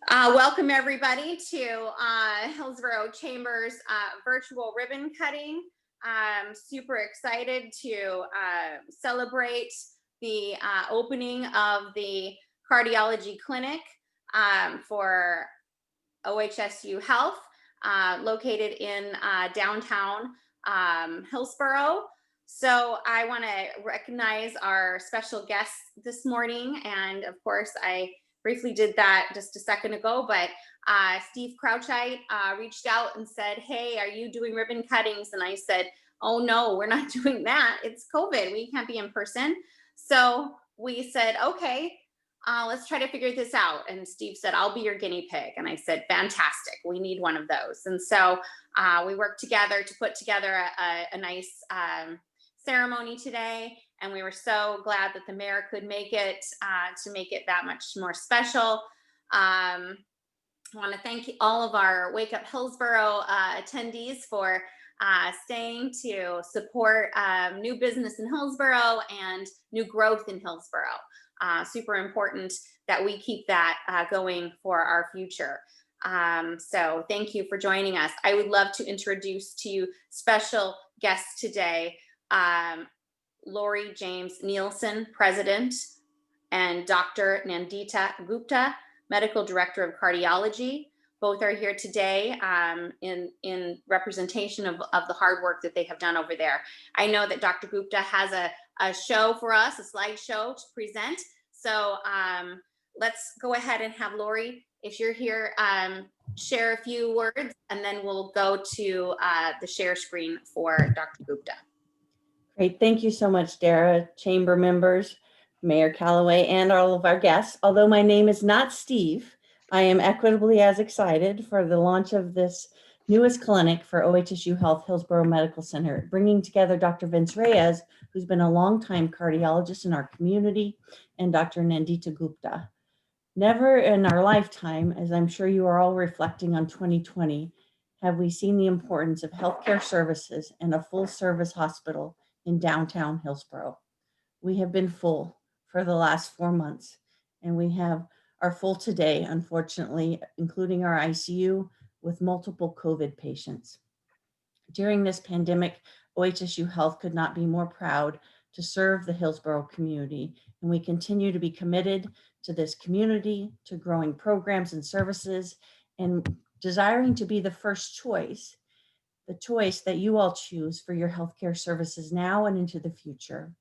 Welcome everybody to Hillsboro Chamber's virtual ribbon cutting. I'm super excited to celebrate the opening of the cardiology clinic for OHSU Health, located in downtown Hillsboro. So I want to recognize our special guests this morning, and of course I briefly did that just a second ago, but Steve Crouchite reached out and said, hey, are you doing ribbon cuttings? And I said, oh no, we're not doing that. It's COVID, we can't be in person. So we said, okay, let's try to figure this out. And Steve said, I'll be your guinea pig. And I said, fantastic, we need one of those. And so we worked together to put together a nice ceremony today. And we were so glad that the mayor could make it to make it that much more special. I want to thank all of our Wake Up Hillsboro attendees for staying to support new business in Hillsboro and new growth in Hillsboro. Super important that we keep that going for our future. So thank you for joining us. I would love to introduce to you special guests today. Lori James Nielsen, President, and Dr. Nandita Gupta, Medical Director of Cardiology. Both are here today in representation of the hard work that they have done over there. I know that Dr. Gupta has a show for us, a slideshow to present. So let's go ahead and have Lori, if you're here, share a few words, and then we'll go to the share screen for Dr. Gupta. Great, thank you so much, Dara, chamber members, Mayor Calloway, and all of our guests. Although my name is not Steve, I am equitably as excited for the launch of this newest clinic for OHSU Health Hillsboro Medical Center, bringing together Dr. Vince Reyes, who's been a longtime cardiologist in our community, and Dr. Nandita Gupta. Never in our lifetime, as I'm sure you are all reflecting on 2020, have we seen the importance of healthcare services and a full service hospital in downtown Hillsboro. We have been full for the last 4 months, and we are full today, unfortunately, including our ICU with multiple COVID patients. During this pandemic, OHSU Health could not be more proud to serve the Hillsboro community, and we continue to be committed to this community, to growing programs and services, and desiring to be the first choice, the choice that you all choose for your healthcare services now and into the future.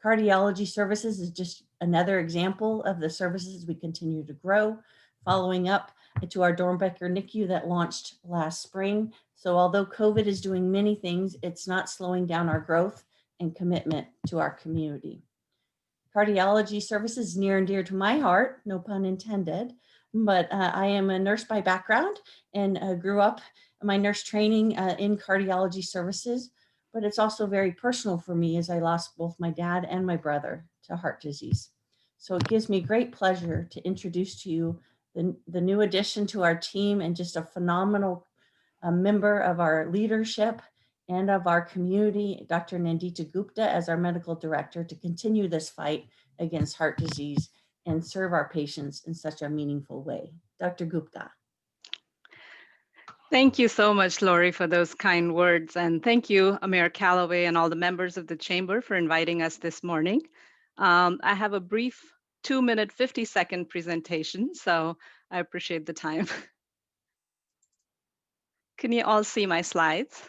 Cardiology services is just another example of the services we continue to grow, following up to our Dornbecker NICU that launched last spring. So although COVID is doing many things, it's not slowing down our growth and commitment to our community. Cardiology services is near and dear to my heart, no pun intended, but I am a nurse by background and grew up my nurse training in cardiology services, but it's also very personal for me as I lost both my dad and my brother to heart disease. So it gives me great pleasure to introduce to you the new addition to our team and just a phenomenal member of our leadership and of our community, Dr. Nandita Gupta, as our medical director, to continue this fight against heart disease and serve our patients in such a meaningful way. Dr. Gupta. Thank you so much, Lori, for those kind words. And thank you, Mayor Calloway, and all the members of the chamber for inviting us this morning. I have a brief 2-minute, 50-second presentation, so I appreciate the time. Can you all see my slides?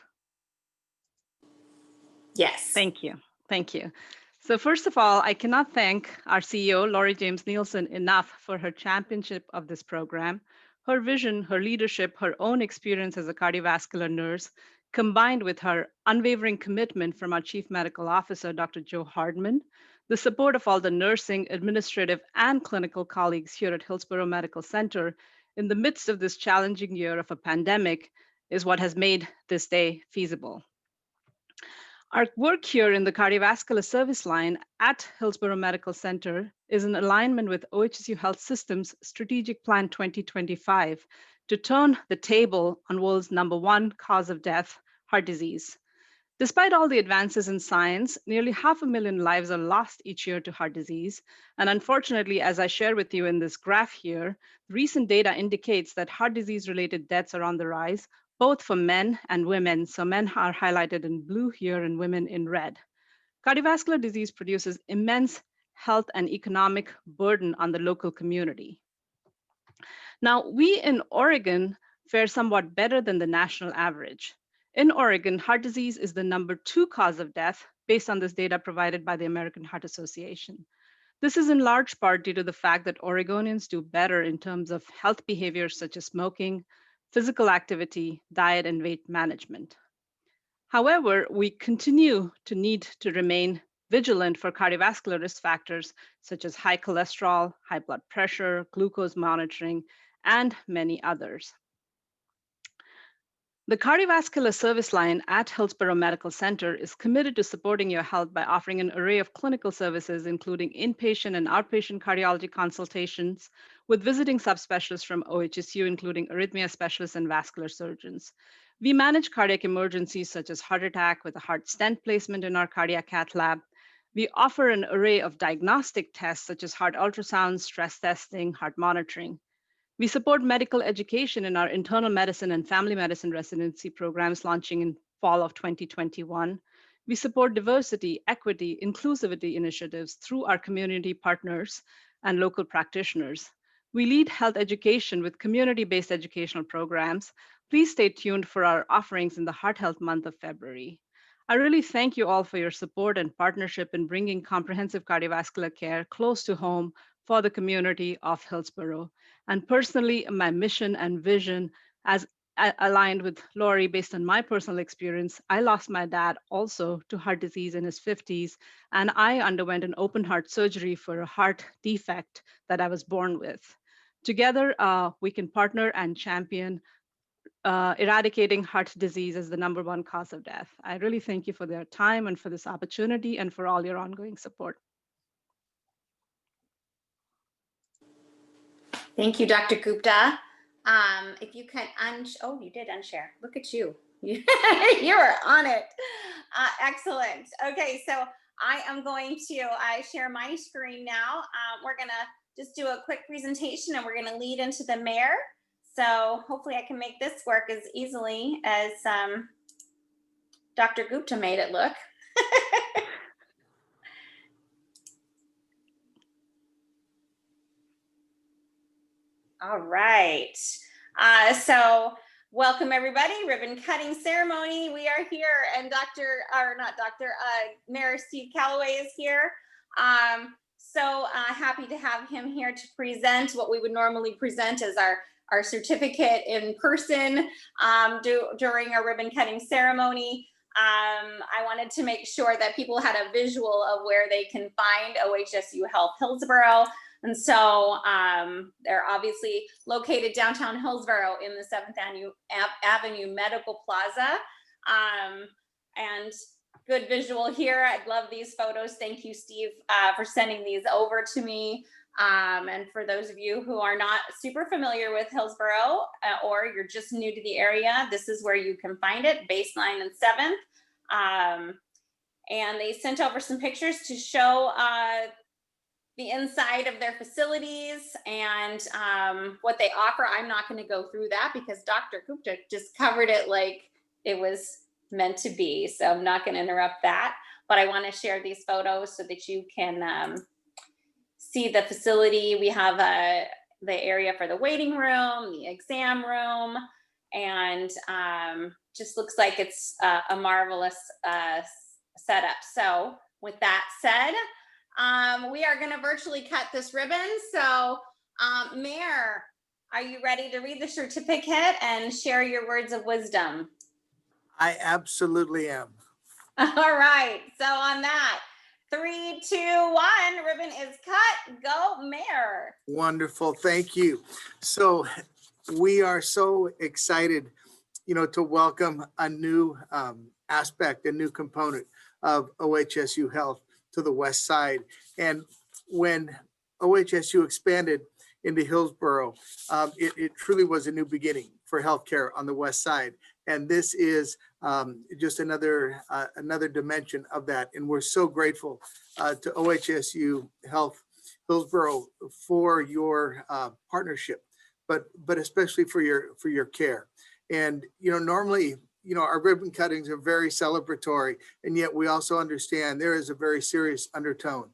Yes. Thank you. Thank you. So first of all, I cannot thank our CEO, Lori James Nielsen, enough for her championship of this program. Her vision, her leadership, her own experience as a cardiovascular nurse, combined with her unwavering commitment from our Chief Medical Officer, Dr. Joe Hardman, the support of all the nursing, administrative, and clinical colleagues here at Hillsboro Medical Center in the midst of this challenging year of a pandemic is what has made this day feasible. Our work here in the cardiovascular service line at Hillsboro Medical Center is in alignment with OHSU Health System's Strategic Plan 2025 to turn the table on world's #1 cause of death, heart disease. Despite all the advances in science, nearly 500,000 lives are lost each year to heart disease. And unfortunately, as I share with you in this graph here, recent data indicates that heart disease-related deaths are on the rise, both for men and women. So men are highlighted in blue here and women in red. Cardiovascular disease produces immense health and economic burden on the local community. Now, we in Oregon fare somewhat better than the national average. In Oregon, heart disease is the #2 cause of death based on this data provided by the American Heart Association. This is in large part due to the fact that Oregonians do better in terms of health behaviors such as smoking, physical activity, diet, and weight management. However, we continue to need to remain vigilant for cardiovascular risk factors such as high cholesterol, high blood pressure, glucose monitoring, and many others. The Cardiovascular Service Line at Hillsboro Medical Center is committed to supporting your health by offering an array of clinical services, including inpatient and outpatient cardiology consultations with visiting subspecialists from OHSU, including arrhythmia specialists and vascular surgeons. We manage cardiac emergencies such as heart attack with a heart stent placement in our cardiac cath lab. We offer an array of diagnostic tests such as heart ultrasound, stress testing, heart monitoring. We support medical education in our internal medicine and family medicine residency programs launching in fall of 2021. We support diversity, equity, inclusivity initiatives through our community partners and local practitioners. We lead health education with community-based educational programs. Please stay tuned for our offerings in the Heart Health Month of February. I really thank you all for your support and partnership in bringing comprehensive cardiovascular care close to home for the community of Hillsboro. And personally, my mission and vision, as aligned with Lori based on my personal experience, I lost my dad also to heart disease in his 50s, and I underwent an open heart surgery for a heart defect that I was born with. Together, we can partner and champion eradicating heart disease as the #1 cause of death. I really thank you for their time and for this opportunity and for all your ongoing support. Thank you, Dr. Gupta. If you can oh, you did unshare. Look at you. You are on it. Excellent. Okay, so I am going to share my screen now. We're going to just do a quick presentation and we're going to lead into the mayor. So hopefully I can make this work as easily as Dr. Gupta made it look. All right. So welcome everybody, ribbon cutting ceremony. We are here and Mayor Steve Calloway is here. So happy to have him here to present what we would normally present as our certificate in person during our ribbon cutting ceremony. I wanted to make sure that people had a visual of where they can find OHSU Health Hillsboro. And so they're obviously located downtown Hillsboro in the 7th Avenue Medical Plaza. And good visual here. I love these photos. Thank you, Steve, for sending these over to me. And for those of you who are not super familiar with Hillsboro or you're just new to the area, this is where you can find it, baseline and 7th. And they sent over some pictures to show the inside of their facilities and what they offer. I'm not going to go through that because Dr. Gupta just covered it like it was meant to be. So I'm not going to interrupt that, but I want to share these photos so that you can see the facility. We have the area for the waiting room, the exam room, and just looks like it's a marvelous setup. So with that said, we are going to virtually cut this ribbon. So Mayor, are you ready to read the certificate and share your words of wisdom? I absolutely am. All right. So on that, 3, 2, 1, ribbon is cut. Go, Mayor. Wonderful. Thank you. So we are so excited, to welcome a new aspect, a new component of OHSU Health to the West Side. And when OHSU expanded into Hillsboro, it truly was a new beginning for healthcare on the west side. And this is just another dimension of that. And we're so grateful to OHSU Health Hillsboro for your partnership, but especially for your care. And normally, our ribbon cuttings are very celebratory, and yet we also understand there is a very serious undertone,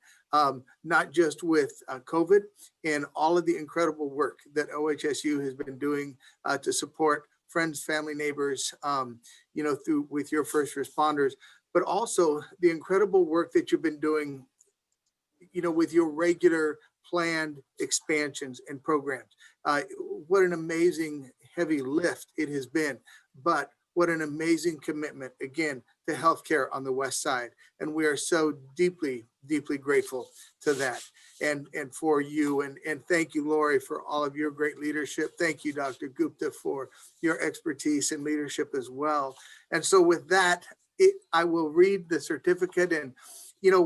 not just with COVID and all of the incredible work that OHSU has been doing to support friends, family, neighbors, through with your first responders, but also the incredible work that you've been doing, with your regular planned expansions and programs. What an amazing heavy lift it has been, but what an amazing commitment, again, to healthcare on the west side. And we are so deeply, deeply grateful to that and for you. And thank you, Lori, for all of your great leadership. Thank you, Dr. Gupta, for your expertise and leadership as well. And so with that, I will read the certificate. And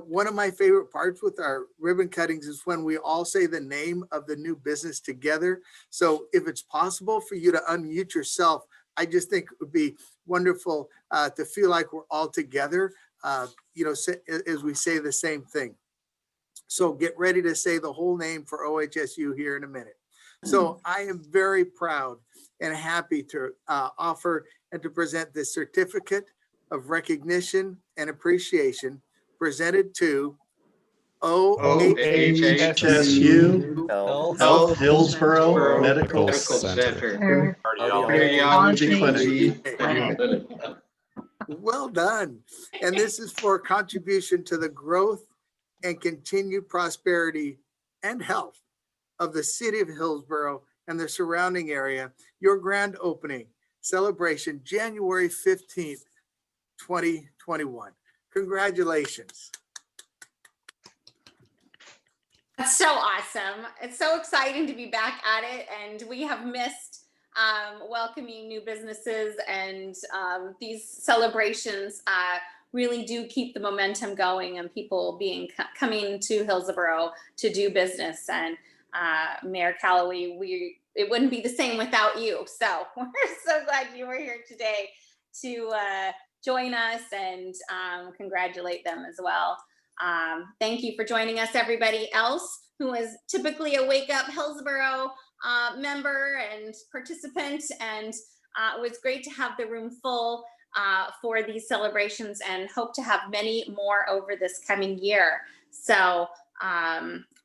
one of my favorite parts with our ribbon cuttings is when we all say the name of the new business together. So if it's possible for you to unmute yourself, I just think it would be wonderful to feel like we're all together, as we say the same thing. So get ready to say the whole name for OHSU here in a minute. So I am very proud and happy to offer and to present this certificate of recognition and appreciation presented to OHSU Health Hillsboro Medical Center. Cardiology Clinic. Well done. And this is for contribution to the growth and continued prosperity and health of the city of Hillsboro and the surrounding area. Your grand opening celebration, January 15th, 2021. Congratulations. That's so awesome. It's so exciting to be back at it, and we have missed welcoming new businesses, and these celebrations really do keep the momentum going and people coming to Hillsboro to do business. And Mayor Callaway, it wouldn't be the same without you. So we're so glad you were here today to join us and congratulate them as well. Thank you for joining us, everybody else who is typically a Wake Up Hillsboro member and participant. And it was great to have the room full for these celebrations, and hope to have many more over this coming year. So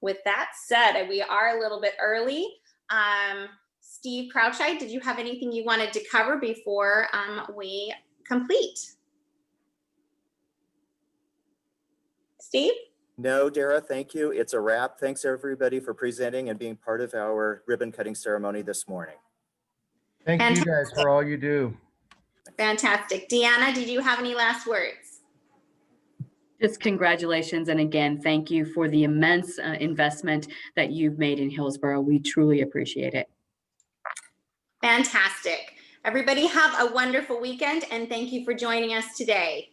with that said, we are a little bit early. Steve Crouchite, did you have anything you wanted to cover before we complete? Steve? No, Dara, thank you. It's a wrap. Thanks everybody for presenting and being part of our ribbon cutting ceremony this morning. Thank you guys for all you do. Fantastic. Deanna, did you have any last words? Just congratulations. And again, thank you for the immense investment that you've made in Hillsboro. We truly appreciate it. Fantastic. Everybody have a wonderful weekend, and thank you for joining us today.